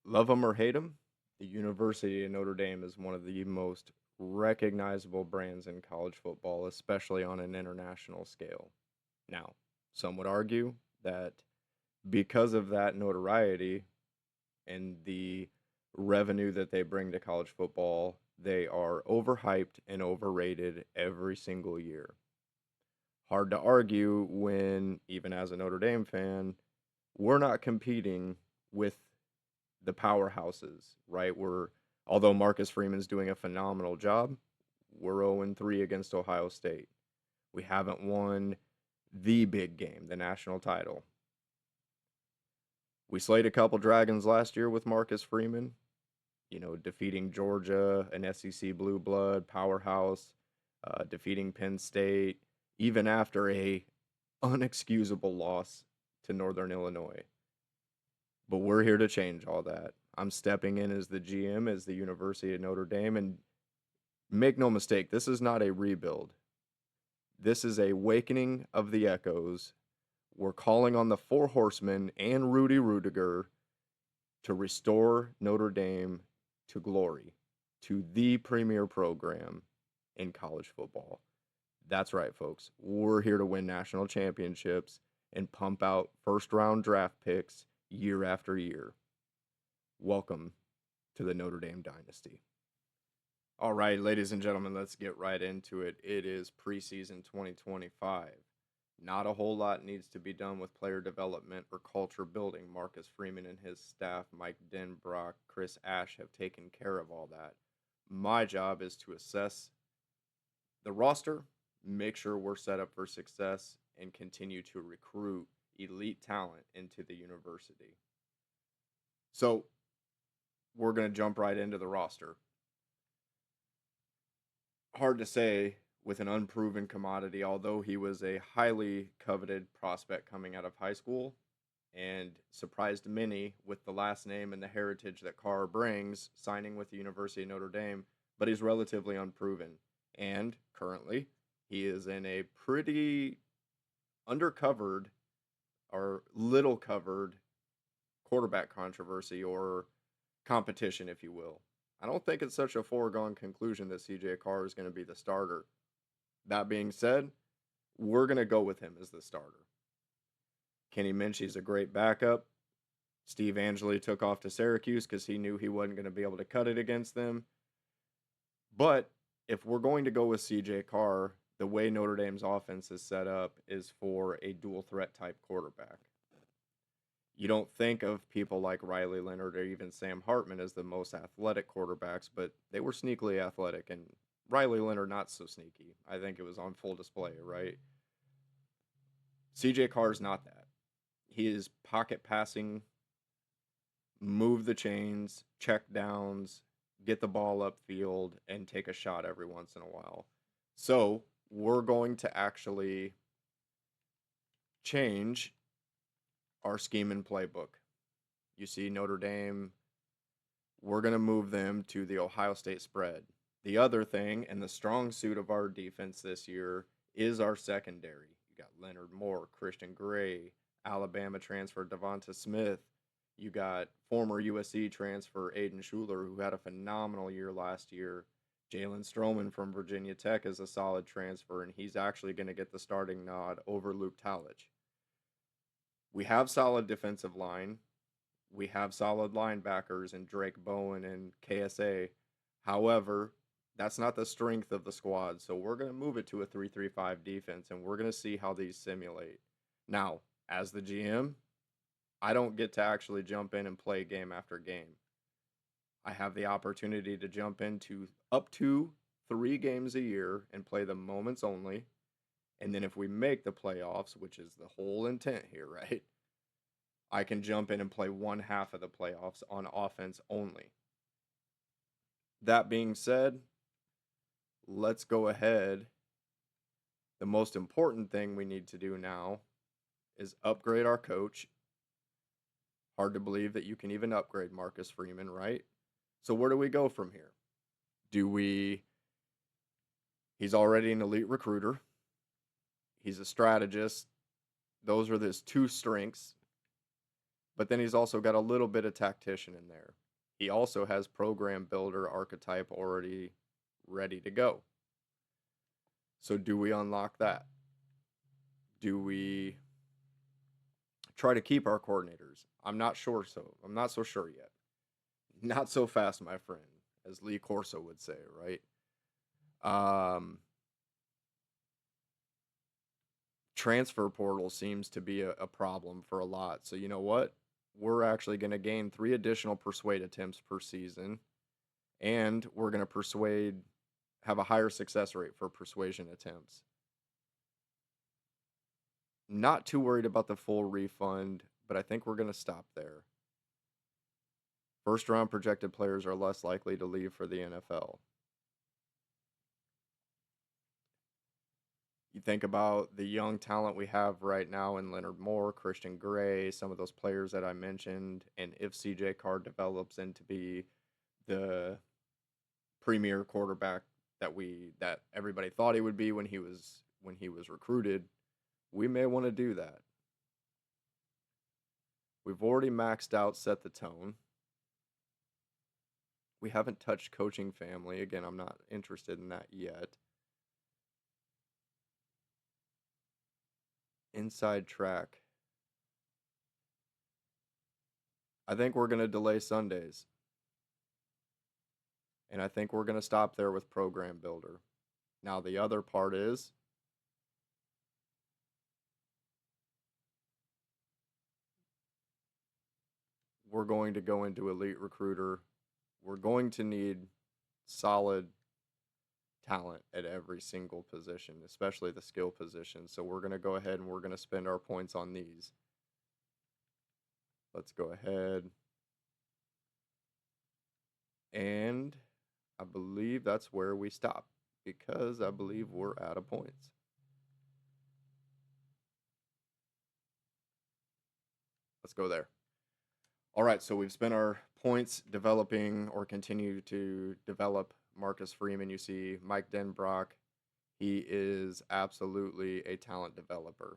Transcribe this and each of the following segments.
Love them or hate them, the University of Notre Dame is one of the most recognizable brands in college football, especially on an international scale. Now, some would argue that because of that notoriety and the revenue that they bring to college football, they are overhyped and overrated every single year. Hard to argue when, even as a Notre Dame fan, we're not competing with the powerhouses, right? Although Marcus Freeman's doing a phenomenal job, we're 0-3 against Ohio State. We haven't won the big game, the national title. We slayed a couple dragons last year with Marcus Freeman, defeating Georgia, an SEC blue blood powerhouse, defeating Penn State, even after a unexcusable loss to Northern Illinois. But we're here to change all that. I'm stepping in as the GM, as the University of Notre Dame, and make no mistake, this is not a rebuild. This is a awakening of the echoes. We're calling on the Four Horsemen and Rudy Rudiger to restore Notre Dame to glory, to the premier program in college football. That's right, folks. We're here to win national championships and pump out first-round draft picks year after year. Welcome to the Notre Dame Dynasty. All right, ladies and gentlemen, let's get right into it. It is preseason 2025. Not a whole lot needs to be done with player development or culture building. Marcus Freeman and his staff, Mike Denbrock, Chris Ash, have taken care of all that. My job is to assess the roster, make sure we're set up for success, and continue to recruit elite talent into the university. So, we're going to jump right into the roster. Hard to say with an unproven commodity, although he was a highly coveted prospect coming out of high school and surprised many with the last name and the heritage that Carr brings, signing with the University of Notre Dame, but he's relatively unproven. And currently, he is in a pretty undercovered or little covered quarterback controversy or competition, if you will. I don't think it's such a foregone conclusion that CJ Carr is going to be the starter. That being said, we're going to go with him as the starter. Kenny Minchie's a great backup. Steve Angeli took off to Syracuse because he knew he wasn't going to be able to cut it against them. But if we're going to go with CJ Carr, the way Notre Dame's offense is set up is for a dual threat type quarterback. You don't think of people like Riley Leonard or even Sam Hartman as the most athletic quarterbacks, but they were sneakily athletic, and Riley Leonard not so sneaky. I think it was on full display, right? CJ Carr's not that. He is pocket passing, move the chains, check downs, get the ball upfield, and take a shot every once in a while. So we're going to actually change our scheme and playbook. You see Notre Dame, we're going to move them to the Ohio State spread. The other thing, and the strong suit of our defense this year, is our secondary. You got Leonard Moore, Christian Gray, Alabama transfer Devonta Smith. You got former USC transfer Aiden Schuler, who had a phenomenal year last year. Jalen Stroman from Virginia Tech is a solid transfer, and he's actually going to get the starting nod over Luke Talich. We have solid defensive line. We have solid linebackers in Drake Bowen and KSA. However, that's not the strength of the squad, so we're going to move it to a 3-3-5 defense, and we're going to see how these simulate. Now, as the GM, I don't get to actually jump in and play game after game. I have the opportunity to jump into up to 3 games a year and play them moments only. And then if we make the playoffs, which is the whole intent here, right? I can jump in and play one half of the playoffs on offense only. That being said, let's go ahead. The most important thing we need to do now is upgrade our coach. Hard to believe that you can even upgrade Marcus Freeman, right? So where do we go from here? He's already an elite recruiter. He's a strategist. Those are his 2 strengths. but then he's also got a little bit of tactician in there. He also has program builder archetype already ready to go. So do we unlock that? Do we try to keep our coordinators? I'm not sure I'm not so sure yet. Not so fast, my friend, as Lee Corso would say, right? Transfer portal seems to be a problem for a lot. So you know what? We're actually going to gain 3 additional persuade attempts per season, and we're going to have a higher success rate for persuasion attempts. Not too worried about the full refund, but I think we're going to stop there. First round projected players are less likely to leave for the NFL. You think about the young talent we have right now in Leonard Moore, Christian Gray, some of those players that I mentioned, and if CJ Carr develops into be the premier quarterback that everybody thought he would be when he was recruited, we may want to do that. We've already maxed out set the tone. We haven't touched coaching family. Again, I'm not interested in that yet. Inside track. I think we're going to delay Sundays. And I think we're going to stop there with program builder. Now, the other part is we're going to go into elite recruiter. We're going to need solid talent at every single position, especially the skill position. So we're going to go ahead and we're going to spend our points on these. Let's go ahead. And I believe that's where we stop because I believe we're out of points. Let's go there. All right, so we've spent our points developing or continue to develop Marcus Freeman. You see Mike Denbrock. He is absolutely a talent developer.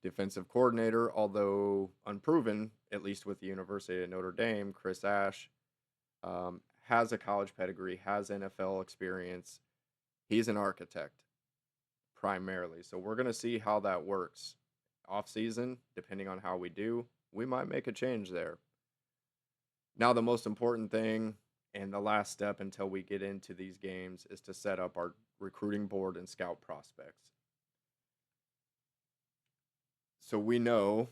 Defensive coordinator, although unproven, at least with the University of Notre Dame, Chris Ash, has a college pedigree, has NFL experience. He's an architect primarily. So we're going to see how that works. Off season, depending on how we do, we might make a change there. Now, the most important thing and the last step until we get into these games is to set up our recruiting board and scout prospects. So we know,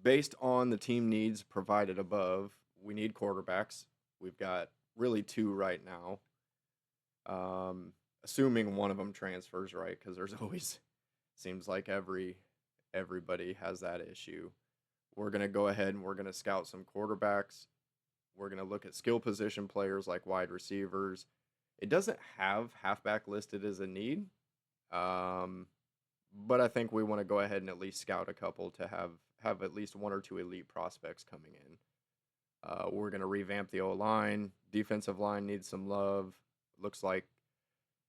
based on the team needs provided above, we need quarterbacks. We've got really 2 right now. Assuming one of them transfers, right? Because there's always, seems like everybody has that issue. We're going to go ahead and we're going to scout some quarterbacks. We're going to look at skill position players like wide receivers. It doesn't have halfback listed as a need, but I think we want to go ahead and at least scout a couple to have at least 1 or 2 elite prospects coming in. We're going to revamp the O-line. Defensive line needs some love. Looks like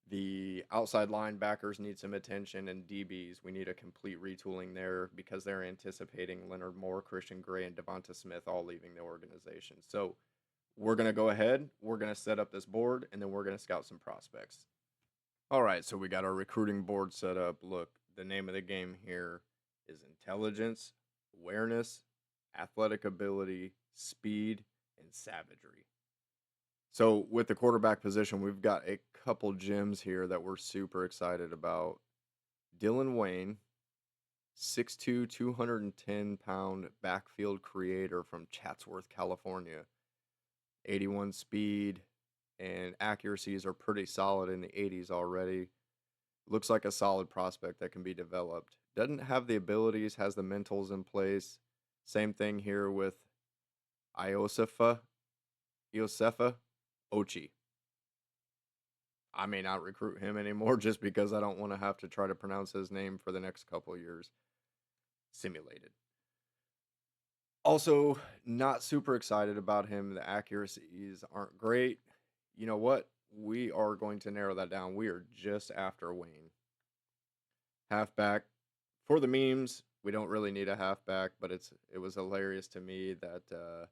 the outside linebackers need some attention, and DBs, we need a complete retooling there because they're anticipating Leonard Moore, Christian Gray, and Devonta Smith all leaving the organization. So we're going to go ahead, we're going to set up this board, and then we're going to scout some prospects. All right, so we got our recruiting board set up. Look, the name of the game here is intelligence, awareness, athletic ability, speed, and savagery. So with the quarterback position, we've got a couple gems here that we're super excited about. Dylan Wayne, 6'2", 210-pound backfield creator from Chatsworth, California. 81 speed and accuracies are pretty solid in the 80s already. Looks like a solid prospect that can be developed. Doesn't have the abilities, has the mentals in place. Same thing here with Iosefa Ochi. I may not recruit him anymore just because I don't want to have to try to pronounce his name for the next couple of years. Simulated. Also, not super excited about him. The accuracies aren't great. You know what? We are going to narrow that down. We are just after Wayne. Halfback for the memes, We don't really need a halfback, but it was hilarious to me that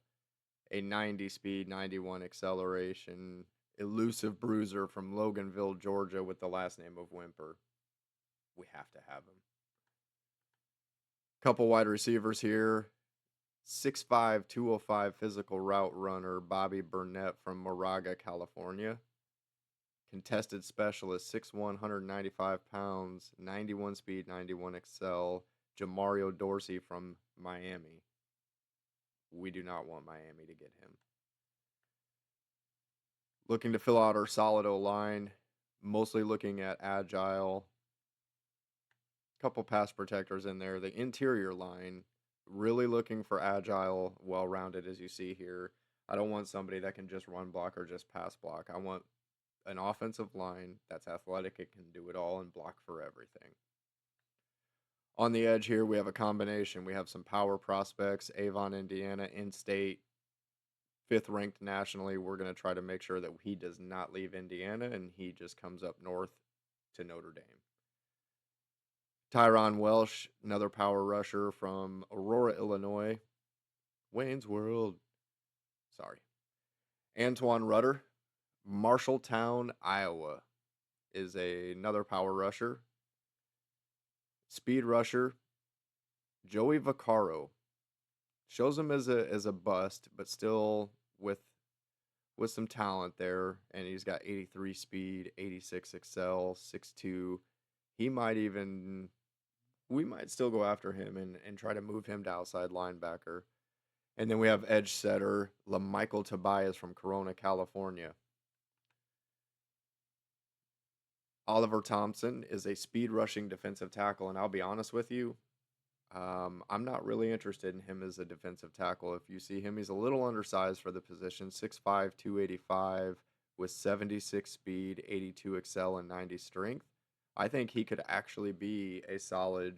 a 90 speed, 91 acceleration, elusive bruiser from Loganville, Georgia, with the last name of Whymper. We have to have him. Couple wide receivers here. 6'5", 205 physical route runner Bobby Burnett from Moraga, California. Contested specialist, 6'1", 195 pounds, 91 speed, 91 excel, Jamario Dorsey from Miami. We do not want Miami to get him. Looking to fill out our solid O-line, mostly looking at agile. Couple pass protectors in there. The interior line, really looking for agile, well-rounded as you see here. I don't want somebody that can just run block or just pass block. I want an offensive line that's athletic, it can do it all and block for everything. On the edge here, we have a combination. We have some power prospects, Avon, Indiana, in-state, 5th ranked nationally. We're going to try to make sure that he does not leave Indiana and he just comes up north to Notre Dame. Tyron Welsh, another power rusher from Aurora, Illinois. Wayne's World. Sorry. Antoine Rudder, Marshalltown, Iowa, is another power rusher. Speed rusher, Joey Vaccaro. Shows him as a bust, but still with some talent there. And he's got 83 speed, 86 excel, 6'2". We might still go after him and try to move him to outside linebacker. And then we have edge setter LaMichael Tobias from Corona, California. Oliver Thompson is a speed rushing defensive tackle, and I'll be honest with you, I'm not really interested in him as a defensive tackle. If you see him, he's a little undersized for the position, 6'5", 285, with 76 speed, 82 excel, and 90 strength. I think he could actually be a solid.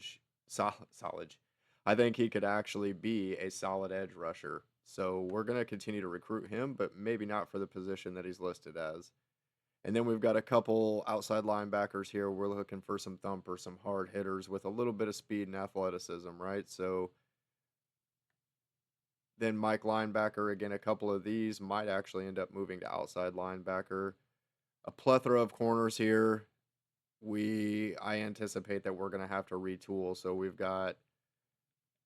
I think he could actually be a solid edge rusher. So we're going to continue to recruit him, but maybe not for the position that he's listed as. And then we've got a couple outside linebackers here. We're looking for some thumpers, some hard hitters with a little bit of speed and athleticism, right? So then Mike linebacker, again, a couple of these might actually end up moving to outside linebacker. A plethora of corners here. I anticipate that we're going to have to retool. So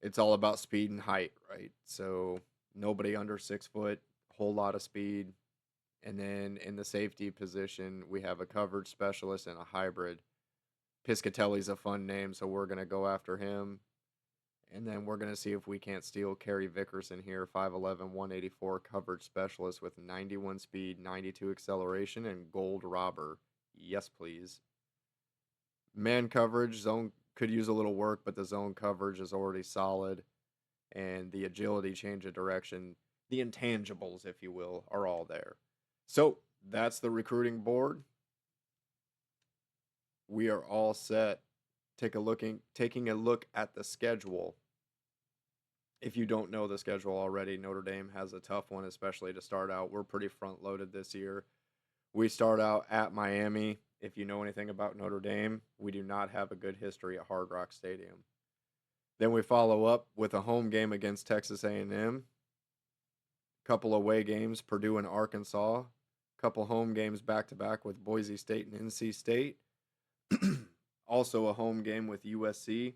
it's all about speed and height, right? So nobody under 6 foot, whole lot of speed. And then in the safety position, we have a coverage specialist and a hybrid. Piscatelli's a fun name, so we're going to go after him. And then we're going to see if we can't steal Kerry Vickerson here, 5'11", 184 coverage specialist with 91 speed, 92 acceleration, and gold robber. Yes, please. Man coverage, zone could use a little work, but the zone coverage is already solid. And the agility, change of direction, the intangibles, if you will, are all there. So that's the recruiting board. We are all set. Taking a look at the schedule. If you don't know the schedule already, Notre Dame has a tough one, especially to start out. We're pretty front loaded this year. We start out at Miami. If you know anything about Notre Dame, we do not have a good history at Hard Rock Stadium. Then we follow up with a home game against Texas A&M. Couple away games, Purdue and Arkansas. Couple home games back-to-back with Boise State and NC State. Also a home game with USC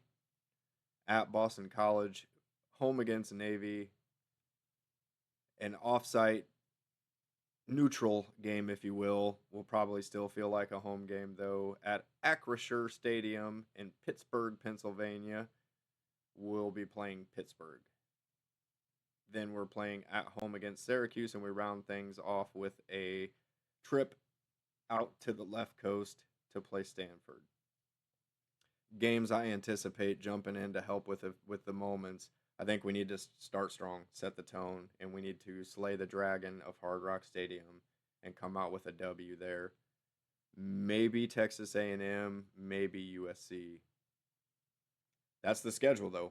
at Boston College. Home against Navy. An off-site neutral game, if you will probably still feel like a home game, though, at Acrisure Stadium in Pittsburgh, Pennsylvania. We'll be playing Pittsburgh. Then we're playing at home against Syracuse, and we round things off with a trip out to the left coast to play Stanford. Games I anticipate jumping in to help with the moments. I think we need to start strong, set the tone, and we need to slay the dragon of Hard Rock Stadium and come out with a W there. Maybe Texas A&M, maybe USC. That's the schedule, though.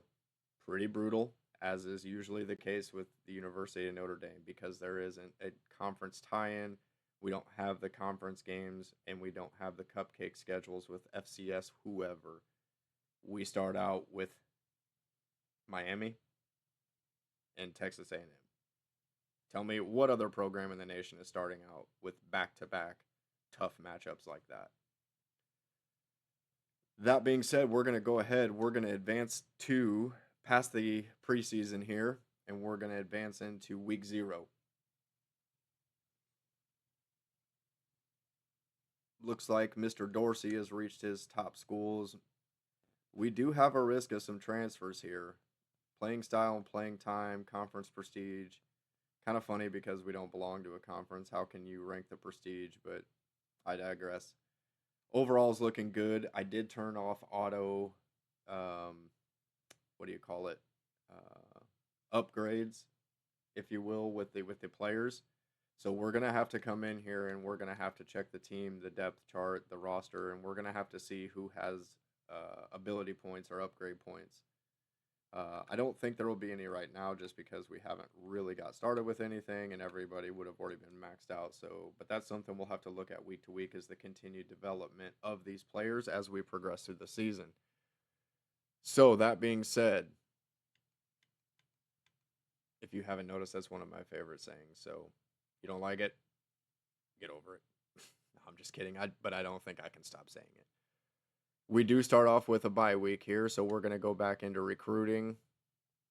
Pretty brutal, as is usually the case with the University of Notre Dame, because there isn't a conference tie-in. We don't have the conference games, and we don't have the cupcake schedules with FCS whoever. We start out with Miami, and Texas A&M. Tell me what other program in the nation is starting out with back-to-back tough matchups like that. That being said, we're going to go ahead. We're going to advance to past the preseason here, and we're going to advance into week 0. Looks like Mr. Dorsey has reached his top schools. We do have a risk of some transfers here. Playing style and playing time, conference prestige. Kind of funny because we don't belong to a conference. How can you rank the prestige? But I digress. Overall is looking good. I did turn off auto, what do you call it? Upgrades, if you will, with the players. So we're gonna have to come in here and we're gonna have to check the team, the depth chart, the roster, and we're gonna have to see who has ability points or upgrade points. I don't think there will be any right now just because we haven't really got started with anything and everybody would have already been maxed out. So, but that's something we'll have to look at week to week is the continued development of these players as we progress through the season. So, that being said, if you haven't noticed, that's one of my favorite sayings. So, you don't like it, get over it. No, I'm just kidding. But I don't think I can stop saying it. We do start off with a bye week here, so we're going to go back into recruiting,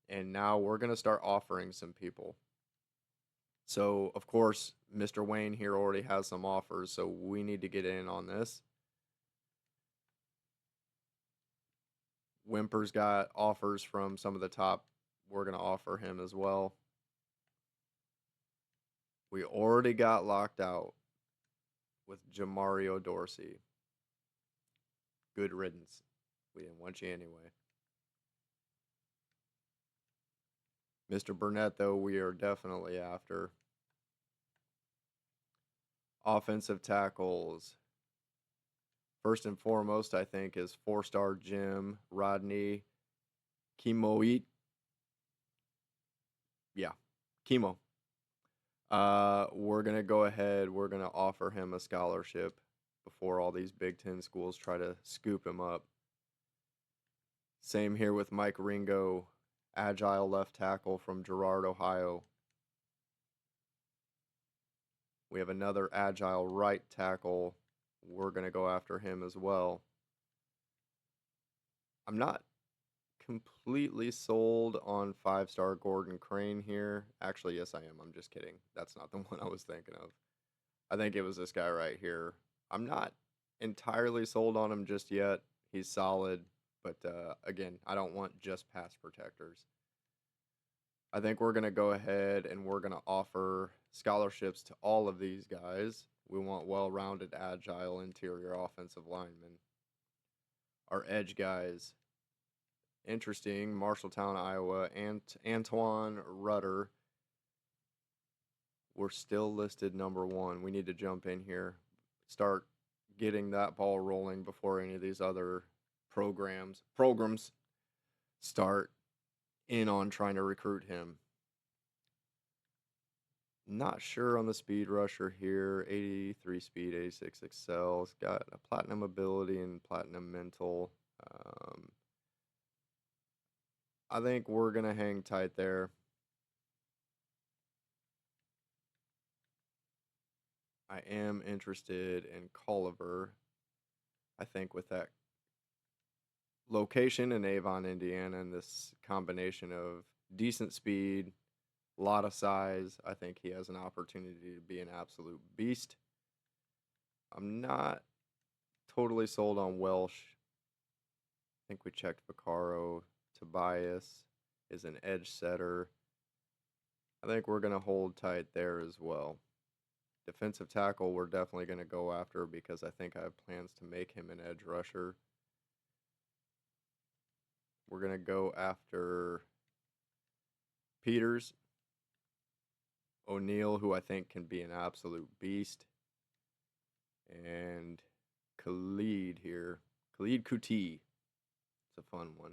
and now we're going to start offering some people. So, of course, Mr. Wayne here already has some offers, so we need to get in on this. Wimper's got offers from some of the top. We're going to offer him as well. We already got locked out with Jamario Dorsey. Good riddance. We didn't want you anyway. Mr. Burnett, though, we are definitely after. Offensive tackles. First and foremost, I think, is 4-star Jim Rodney Kimoit. Yeah, Kimo. We're going to go ahead. We're going to offer him a scholarship before all these Big Ten schools try to scoop him up. Same here with Mike Ringo, agile left tackle from Girard, Ohio. We have another agile right tackle. We're going to go after him as well. I'm not completely sold on 5-star Gordon Crane here. Actually, yes, I am. I'm just kidding. That's not the one I was thinking of. I think it was this guy right here. I'm not entirely sold on him just yet. He's solid, but again, I don't want just pass protectors. I think we're going to go ahead and we're going to offer scholarships to all of these guys. We want well-rounded, agile interior offensive linemen. Our edge guys. Interesting. Marshalltown, Iowa. And Antoine Rudder. We're still listed number 1. We need to jump in here. Start getting that ball rolling before any of these other programs start in on trying to recruit him. Not sure on the speed rusher here. 83 speed, 86 excel. It's got a platinum ability and platinum mental. I think we're going to hang tight there. I am interested in Culliver. I think with that location in Avon, Indiana, and this combination of decent speed, a lot of size, I think he has an opportunity to be an absolute beast. I'm not totally sold on Welsh. I think we checked Vaccaro. Tobias is an edge setter. I think we're going to hold tight there as well. Defensive tackle, we're definitely going to go after because I think I have plans to make him an edge rusher. We're going to go after Peters, O'Neal, who I think can be an absolute beast, and Khalid here. Khalid Kuti. It's a fun one.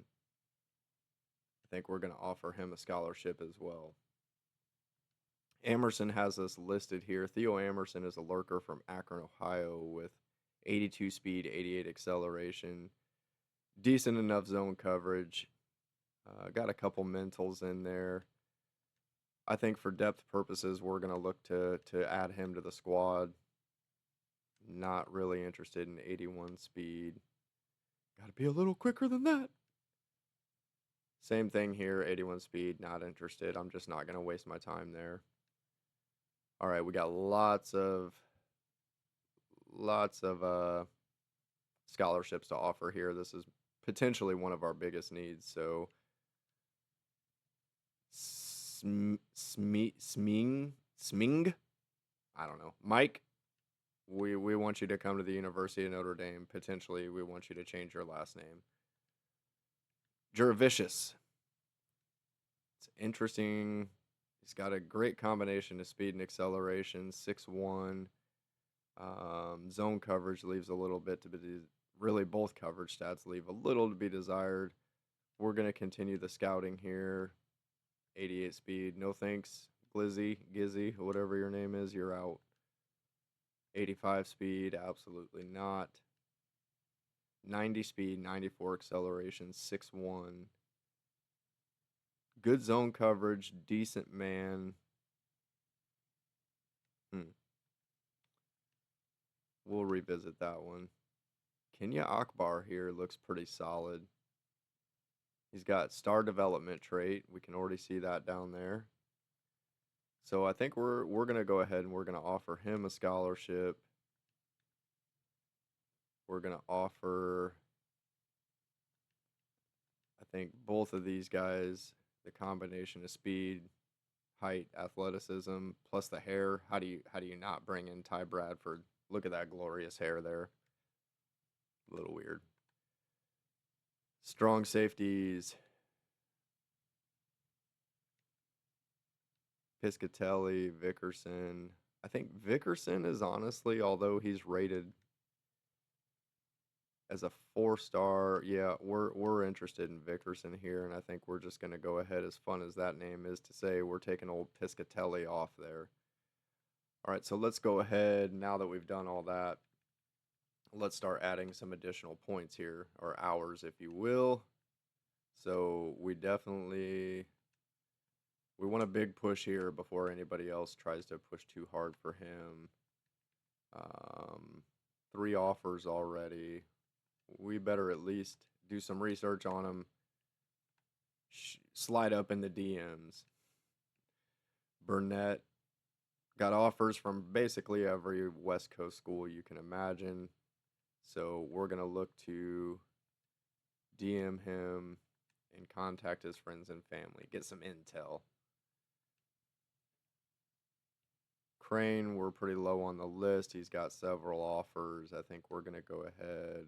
I think we're going to offer him a scholarship as well. Amerson has us listed here. Theo Amerson is a lurker from Akron, Ohio with 82 speed, 88 acceleration, decent enough zone coverage. Got a couple mentals in there. I think for depth purposes, we're going to look to add him to the squad. Not really interested in 81 speed. Got to be a little quicker than that. Same thing here, 81 speed, not interested. I'm just not going to waste my time there. All right, we got lots of scholarships to offer here. This is potentially one of our biggest needs. So Sming, I don't know. Mike, we want you to come to the University of Notre Dame. Potentially, we want you to change your last name. Jurevicius. It's interesting. He's got a great combination of speed and acceleration. 6'1". Zone coverage leaves a little bit to be really both coverage stats leave a little to be desired. We're going to continue the scouting here. 88 speed, no thanks. Gizzy, whatever your name is, you're out. 85 speed, absolutely not. 90 speed, 94 acceleration, 6'1". Good zone coverage, decent man. We'll revisit that one. Kenya Akbar here looks pretty solid. He's got star development trait. We can already see that down there. So I think we're going to go ahead and we're going to offer him a scholarship. We're going to offer, I think, both of these guys the combination of speed, height, athleticism, plus the hair. How do you not bring in Ty Bradford? Look at that glorious hair there. A little weird. Strong safeties. Piscatelli, Vickerson. I think Vickerson is honestly, although he's rated as a 4-star, yeah, we're interested in Vickerson here, and I think we're just going to go ahead, as fun as that name is to say, we're taking old Piscatelli off there. All right, so let's go ahead, now that we've done all that, let's start adding some additional points here, or hours, if you will. So we want a big push here before anybody else tries to push too hard for him. 3 offers already. We better at least do some research on him. Slide up in the DMs. Burnett got offers from basically every West Coast school you can imagine. So we're going to look to DM him and contact his friends and family. Get some intel. Crane, we're pretty low on the list. He's got several offers. I think we're going to go ahead.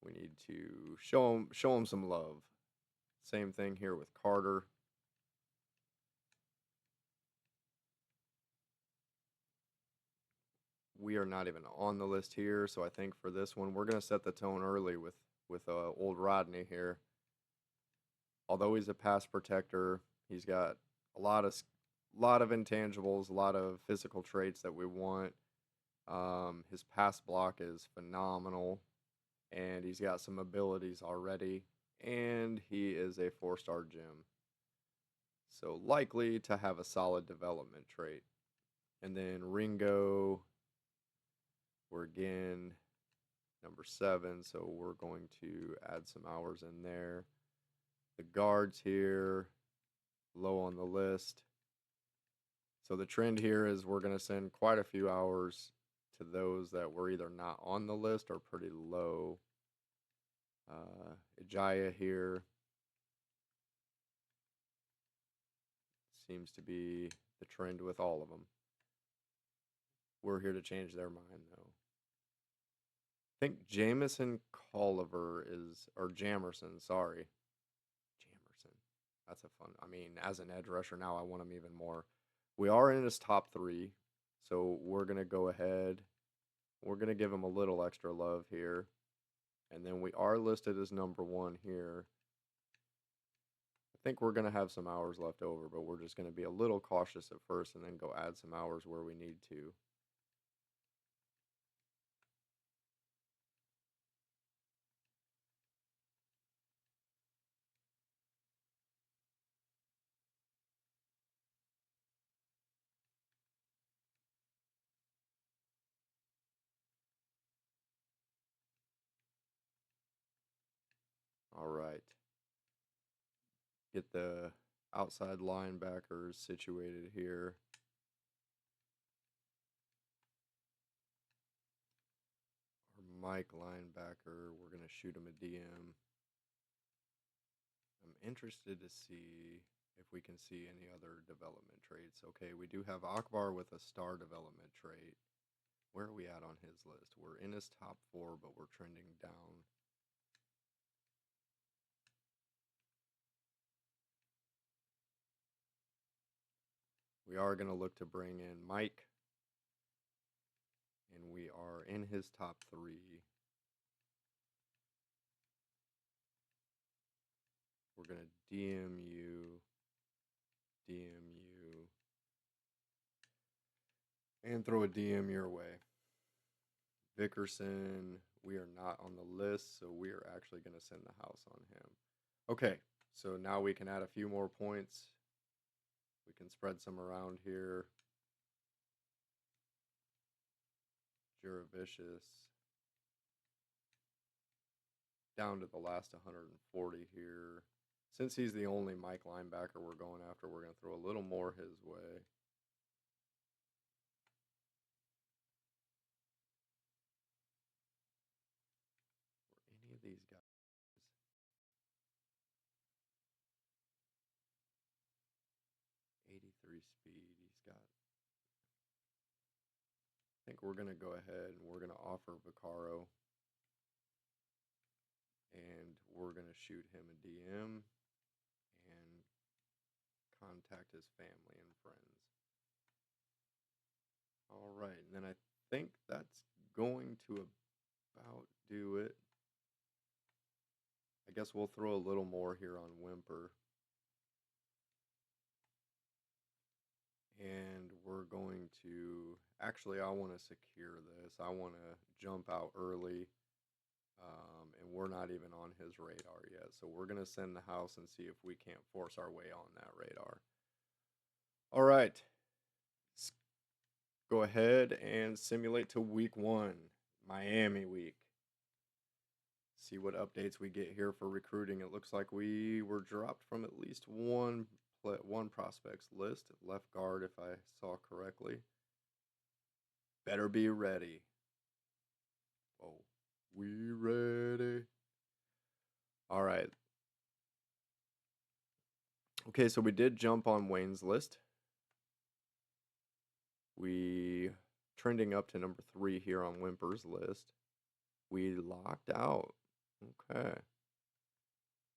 We need to show him some love. Same thing here with Carter. We are not even on the list here, so I think for this one, we're going to set the tone early with old Rodney here. Although he's a pass protector, he's got a lot of intangibles, a lot of physical traits that we want. His pass block is phenomenal, and he's got some abilities already, and he is a 4-star gem. So likely to have a solid development trait. And then Ringo, we're again number 7, so we're going to add some hours in there. The guards here, low on the list. So the trend here is we're going to send quite a few hours to those that were either not on the list or pretty low. Ijaya here seems to be the trend with all of them. We're here to change their mind, though. I think Jamerson Colliver is, or Jamerson, sorry. Jamerson. That's a fun, I mean, as an edge rusher now, I want him even more. We are in his top 3, so we're going to go ahead. We're going to give him a little extra love here. And then we are listed as number 1 here. I think we're going to have some hours left over, but we're just going to be a little cautious at first and then go add some hours where we need to. All right. Get the outside linebackers situated here. Our Mike linebacker, we're going to shoot him a DM. I'm interested to see if we can see any other development traits. Okay, we do have Akbar with a star development trait. Where are we at on his list? We're in his top 4, but we're trending down. We are going to look to bring in Mike, and we are in his top 3. We're going to DM you, and throw a DM your way. Vickerson, we are not on the list, so we are actually going to send the house on him. Okay, so now we can add a few more points. We can spread some around here. Juravicious. Down to the last 140 here. Since he's the only Mike linebacker we're going after, we're going to throw a little more his way. For any of these guys. 83 speed. He's got. I think we're going to go ahead and we're going to offer Vaccaro. And we're going to shoot him a DM and contact his family and friends. All right, and then I think that's going to about do it. I guess we'll throw a little more here on Whimper. And we're going to, actually I want to secure this. I want to jump out early. And we're not even on his radar yet. So we're going to send the house and see if we can't force our way on that radar. All right. Let's go ahead and simulate to week 1, Miami week. See what updates we get here for recruiting. It looks like we were dropped from at least one prospects list. Left guard, if I saw correctly. Better be ready. Oh. We ready? All right. Okay, so we did jump on Wayne's list. We trending up to number 3 here on Whimper's list. We locked out. Okay.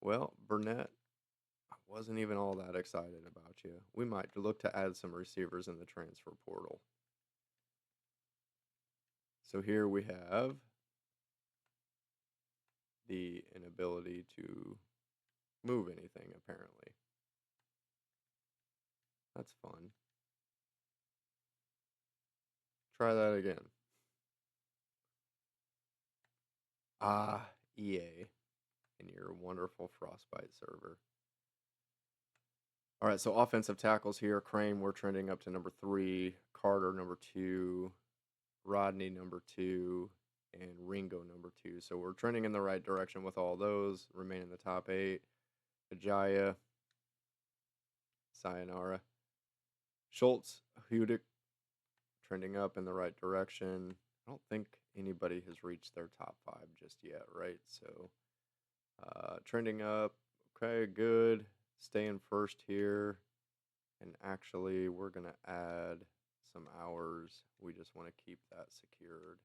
Well, Burnett, I wasn't even all that excited about you. We might look to add some receivers in the transfer portal. So here we have the inability to move anything, apparently. That's fun. Try that again. EA in your wonderful Frostbite server. All right, so offensive tackles here. Crane, we're trending up to number 3. Carter, number 2. Rodney, number 2. And Ringo, number 2. So we're trending in the right direction with all those. Remain in the top 8. Ajaya. Sayonara. Schultz, Hudick, trending up in the right direction. I don't think anybody has reached their top 5 just yet, right? So trending up. Okay, good. Staying first here. And actually, we're going to add some hours. We just want to keep that secured.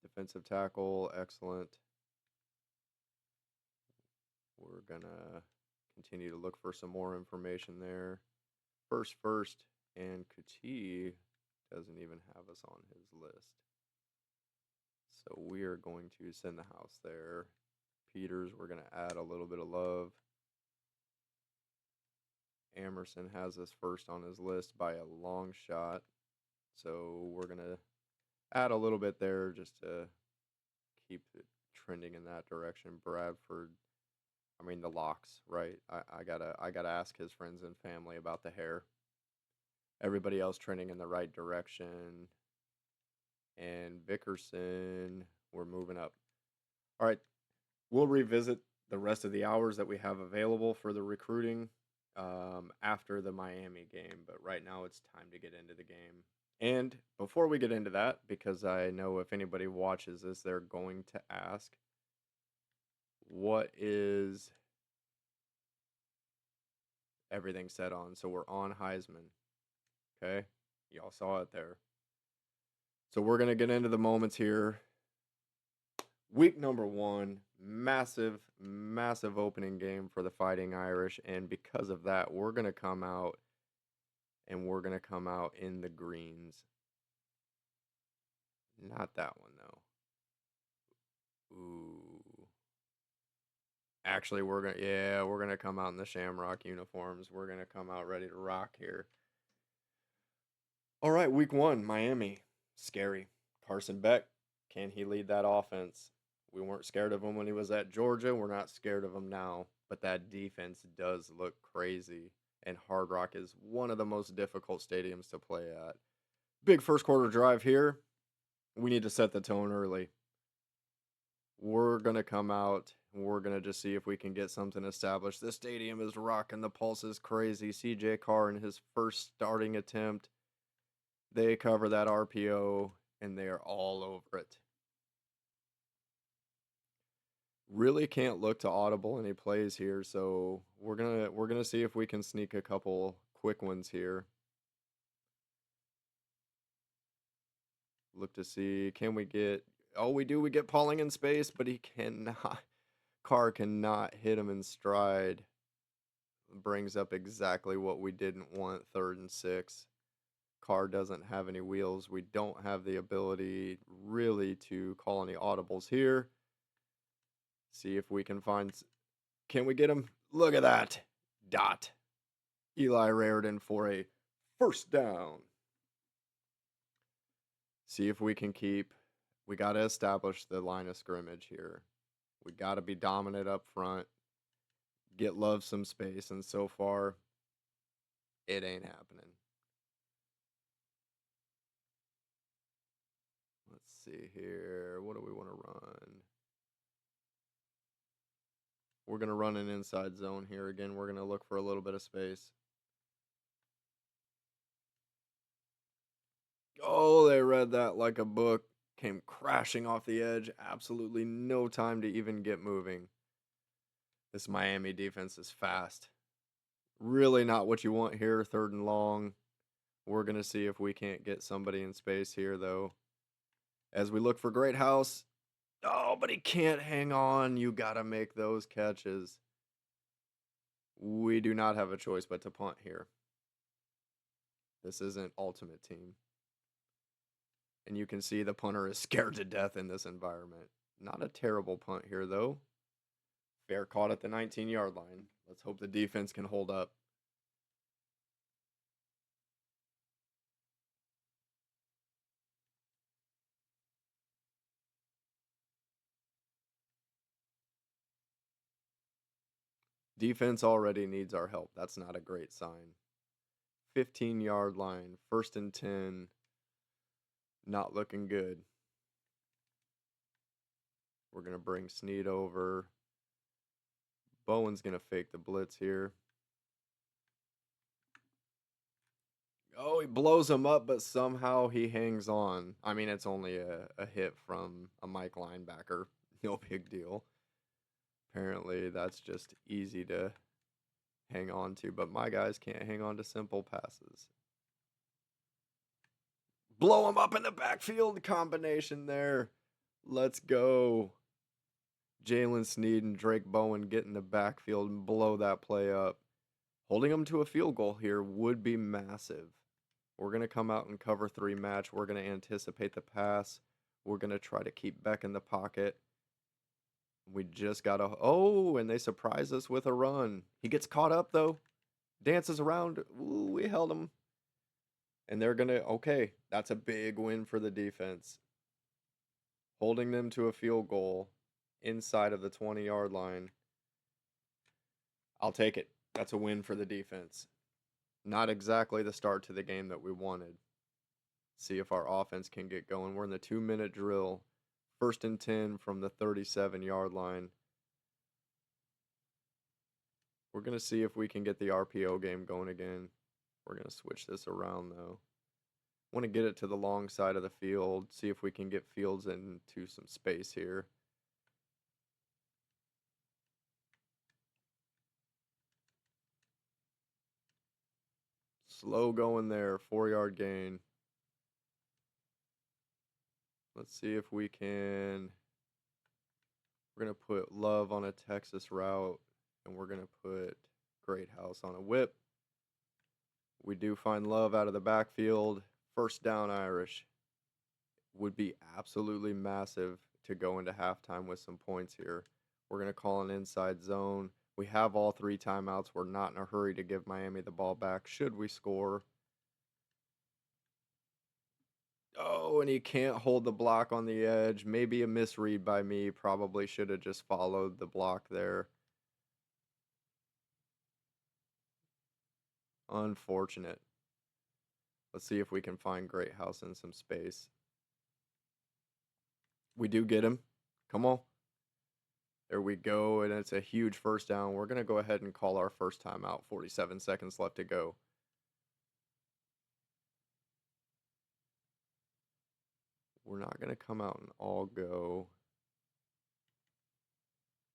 Defensive tackle, excellent. We're going to continue to look for some more information there. First, and Kuti doesn't even have us on his list. So we are going to send the house there. Peters, we're going to add a little bit of love. Emerson has us first on his list by a long shot. So we're going to add a little bit there just to keep it trending in that direction. Bradford, I mean the locks, right? I gotta ask his friends and family about the hair. Everybody else trending in the right direction. And Vickerson, we're moving up. All right, we'll revisit the rest of the hours that we have available for the recruiting after the Miami game, but right now it's time to get into the game. And before we get into that, because I know if anybody watches this, they're going to ask, what is everything set on? So we're on Heisman. Okay, y'all saw it there. So we're going to get into the moments here. Week number 1, massive, massive opening game for the Fighting Irish. And because of that, we're going to come out in the greens. Not that one, though. Ooh. Actually, we're going to come out in the Shamrock uniforms. We're going to come out ready to rock here. All right, week 1, Miami. Scary. Carson Beck, can he lead that offense? We weren't scared of him when he was at Georgia. We're not scared of him now. But that defense does look crazy. And Hard Rock is one of the most difficult stadiums to play at. Big first quarter drive here. We need to set the tone early. We're going to come out. We're going to just see if we can get something established. This stadium is rocking. The pulse is crazy. CJ Carr in his first starting attempt. They cover that RPO, and they are all over it. Really can't look to audible any plays here, so we're gonna see if we can sneak a couple quick ones here. Look to see, can we get? Oh, we do. We get Pauling in space, but he cannot. Carr cannot hit him in stride. Brings up exactly what we didn't want. 3rd and 6. Carr doesn't have any wheels. We don't have the ability really to call any audibles here. See if we can find. Can we get him? Look at that. Dot. Eli Raridan for a first down. See if we can keep. We got to establish the line of scrimmage here. We got to be dominant up front. Get Love some space, and so far, it ain't happening. Let's see here. What do we want to run? We're going to run an inside zone here again. We're going to look for a little bit of space. Oh, they read that like a book. Came crashing off the edge. Absolutely no time to even get moving. This Miami defense is fast. Really not what you want here. 3rd and long. We're going to see if we can't get somebody in space here, though. As we look for Greathouse. Oh, but he can't hang on. You got to make those catches. We do not have a choice but to punt here. This isn't Ultimate Team. And you can see the punter is scared to death in this environment. Not a terrible punt here, though. Fair caught at the 19-yard line. Let's hope the defense can hold up. Defense already needs our help. That's not a great sign. 15-yard line, 1st and 10. Not looking good. We're going to bring Snead over. Bowen's going to fake the blitz here. Oh, he blows him up, but somehow he hangs on. I mean, it's only a hit from a Mike linebacker. No big deal. Apparently, that's just easy to hang on to, but my guys can't hang on to simple passes. Blow him up in the backfield combination there. Let's go. Jalen Snead and Drake Bowen get in the backfield and blow that play up. Holding them to a field goal here would be massive. We're going to come out and cover 3 match. We're going to anticipate the pass. We're going to try to keep Beck in the pocket. We just got to... Oh, and they surprise us with a run. He gets caught up, though. Dances around. Ooh, we held him. And they're going to... Okay, that's a big win for the defense. Holding them to a field goal inside of the 20-yard line. I'll take it. That's a win for the defense. Not exactly the start to the game that we wanted. See if our offense can get going. We're in the 2-minute drill. First and 10 from the 37-yard line. We're going to see if we can get the RPO game going again. We're going to switch this around, though. Want to get it to the long side of the field, see if we can get Fields into some space here. Slow going there, 4-yard gain. Let's see if we can. We're going to put Love on a Texas route, and we're going to put Greathouse on a whip. We do find Love out of the backfield. First down, Irish. Would be absolutely massive to go into halftime with some points here. We're going to call an inside zone. We have all 3 timeouts. We're not in a hurry to give Miami the ball back should we score. Oh, and he can't hold the block on the edge. Maybe a misread by me. Probably should have just followed the block there. Unfortunate. Let's see if we can find Greathouse in some space. We do get him. Come on. There we go, and it's a huge first down. We're going to go ahead and call our first timeout. 47 seconds left to go. We're not going to come out and all go.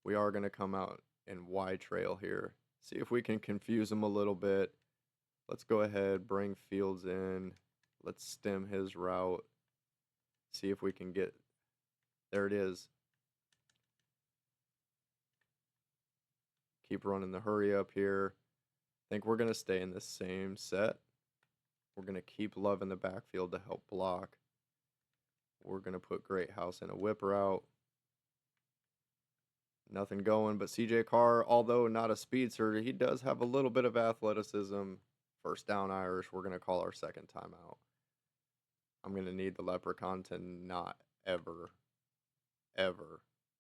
We are going to come out in Y trail here. See if we can confuse him a little bit. Let's go ahead, bring Fields in. Let's stem his route. See if we can get... There it is. Keep running the hurry up here. I think we're going to stay in the same set. We're going to keep Love in the backfield to help block. We're going to put Greathouse in a whip route. Nothing going, but CJ Carr, although not a speedster, he does have a little bit of athleticism. First down, Irish. We're going to call our second timeout. I'm going to need the Leprechaun to not ever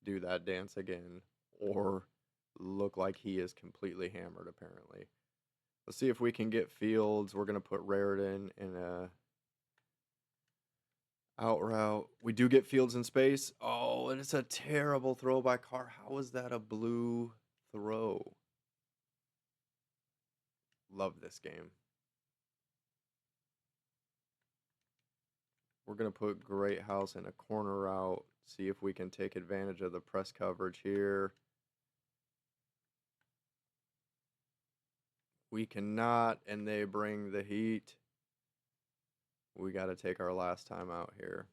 do that dance again or look like he is completely hammered, apparently. Let's see if we can get Fields. We're going to put Raritan in a out route. We do get Fields in space. Oh, and it's a terrible throw by Carr. How is that a blue throw? Love this game. We're going to put Greathouse in a corner route. See if we can take advantage of the press coverage here. We cannot, and they bring the heat. We got to take our last time out here.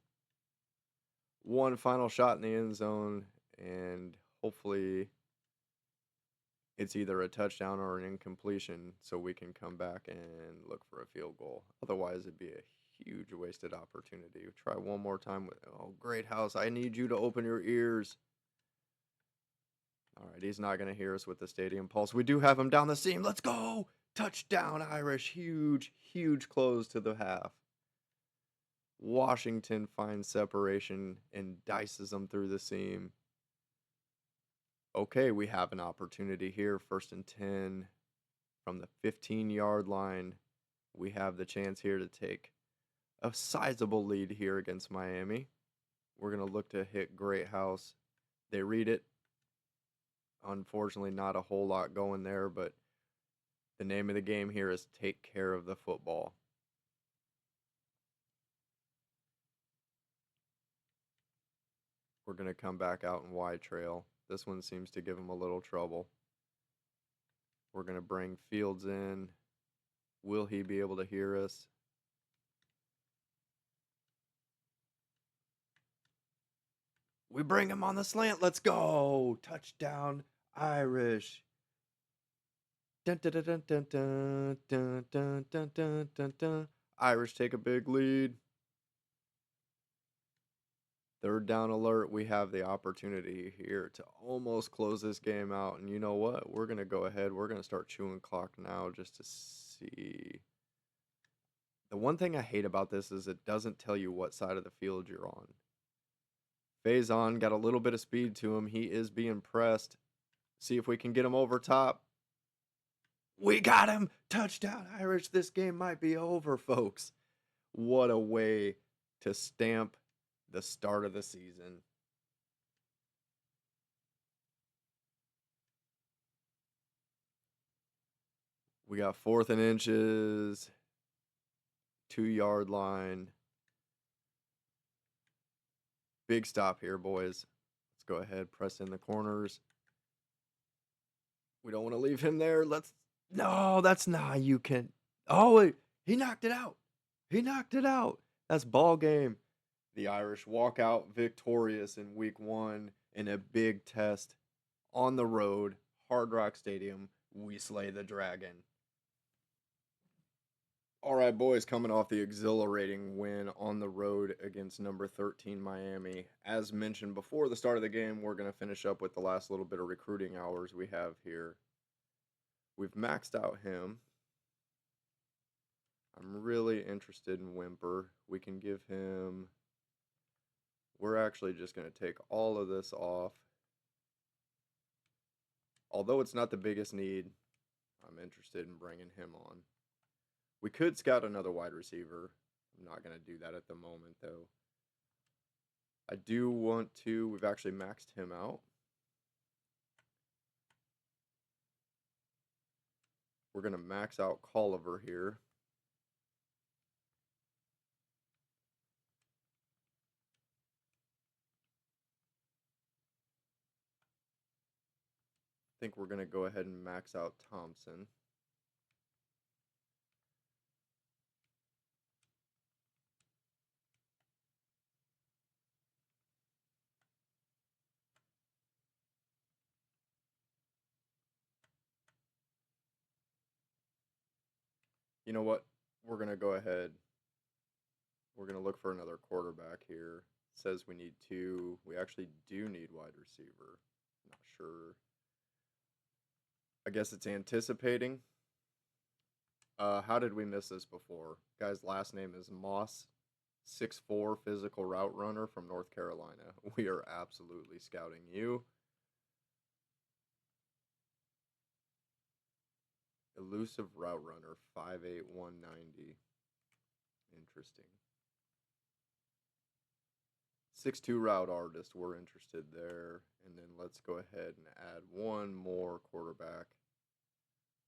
One final shot in the end zone, and hopefully it's either a touchdown or an incompletion so we can come back and look for a field goal. Otherwise, it'd be a huge wasted opportunity. Try one more time with, oh, Greathouse, I need you to open your ears. All right, he's not going to hear us with the stadium pulse. We do have him down the seam. Let's go. Touchdown, Irish. Huge, huge close to the half. Washington finds separation and dices them through the seam. Okay, we have an opportunity here. First and 10 from the 15-yard line. We have the chance here to take a sizable lead here against Miami. We're going to look to hit Greathouse. They read it. Unfortunately, not a whole lot going there, but the name of the game here is take care of the football. We're going to come back out in wide trail. This one seems to give him a little trouble. We're going to bring Fields in. Will he be able to hear us? We bring him on the slant. Let's go. Touchdown, Irish. Dun, dun, dun, dun, dun, dun, dun, dun, dun, dun, dun, dun. Irish take a big lead. Third down alert. We have the opportunity here to almost close this game out. And you know what? We're going to go ahead. We're going to start chewing clock now just to see. The one thing I hate about this is it doesn't tell you what side of the field you're on. Faison got a little bit of speed to him. He is being pressed. See if we can get him over top. We got him! Touchdown, Irish. This game might be over, folks. What a way to stamp the start of the season. We got 4th and inches, 2-yard line. Big stop here, boys. Let's go ahead, press in the corners. We don't want to leave him there. No, that's not, you can. Oh, wait, he knocked it out. He knocked it out. That's ball game. The Irish walk out victorious in week 1 in a big test on the road, Hard Rock Stadium. We slay the dragon. All right, boys, coming off the exhilarating win on the road against number 13 Miami. As mentioned before the start of the game, we're going to finish up with the last little bit of recruiting hours we have here. We've maxed out him. I'm really interested in Whymper. We can give him... We're actually just going to take all of this off. Although it's not the biggest need, I'm interested in bringing him on. We could scout another wide receiver. I'm not going to do that at the moment, though. I do want to... We've actually maxed him out. We're going to max out Colliver here. I think we're going to go ahead and max out Thompson. You know what? We're going to go ahead. We're going to look for another quarterback here. It says we need 2. We actually do need wide receiver. Not sure. I guess it's anticipating. How did we miss this before? Guy's last name is Moss, 6'4", physical route runner from North Carolina. We are absolutely scouting you. Elusive route runner, 5'8", 190. Interesting. 6'2" route artist, we're interested there. And then let's go ahead and add one more quarterback.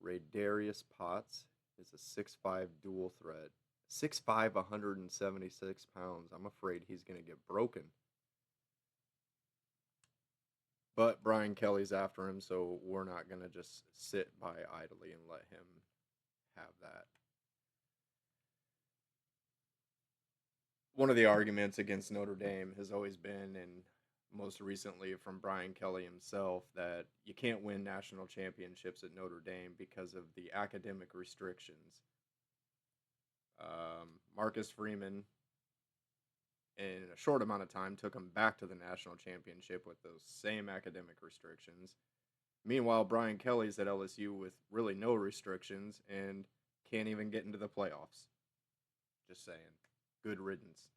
Raydarius Potts is a 6'5" dual threat. 6'5", 176 pounds. I'm afraid he's going to get broken. But Brian Kelly's after him, so we're not going to just sit by idly and let him have that. One of the arguments against Notre Dame has always been, and most recently from Brian Kelly himself, that you can't win national championships at Notre Dame because of the academic restrictions. Marcus Freeman, in a short amount of time, took him back to the national championship with those same academic restrictions. Meanwhile, Brian Kelly's at LSU with really no restrictions and can't even get into the playoffs. Just saying. Good riddance.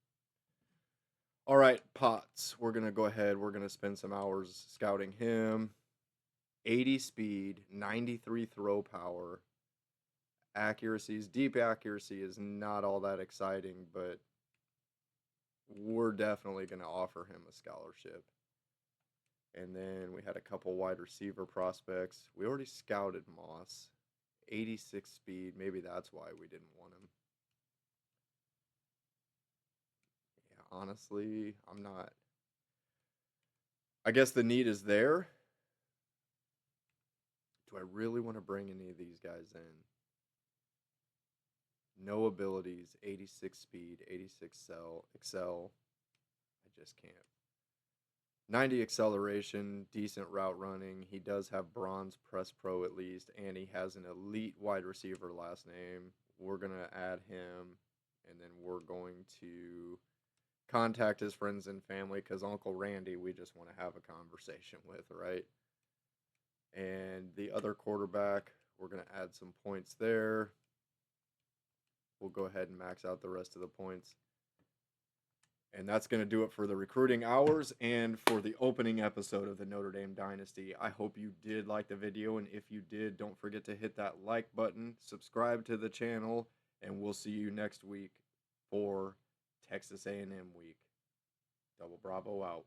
All right, Potts. We're going to go ahead. We're going to spend some hours scouting him. 80 speed, 93 throw power. Accuracies. Deep accuracy is not all that exciting, but we're definitely going to offer him a scholarship. And then we had a couple wide receiver prospects. We already scouted Moss. 86 speed. Maybe that's why we didn't want him. Yeah, honestly, I'm not. I guess the need is there. Do I really want to bring any of these guys in? No abilities, 86 speed, 86 excel. I just can't. 90 acceleration, decent route running. He does have bronze press pro at least, and he has an elite wide receiver last name. We're going to add him, and then we're going to contact his friends and family because Uncle Randy we just want to have a conversation with, right? And the other quarterback, we're going to add some points there. We'll go ahead and max out the rest of the points. And that's going to do it for the recruiting hours and for the opening episode of the Notre Dame Dynasty. I hope you did like the video, and if you did, don't forget to hit that like button, subscribe to the channel, and we'll see you next week for Texas A&M week. Double Bravo out.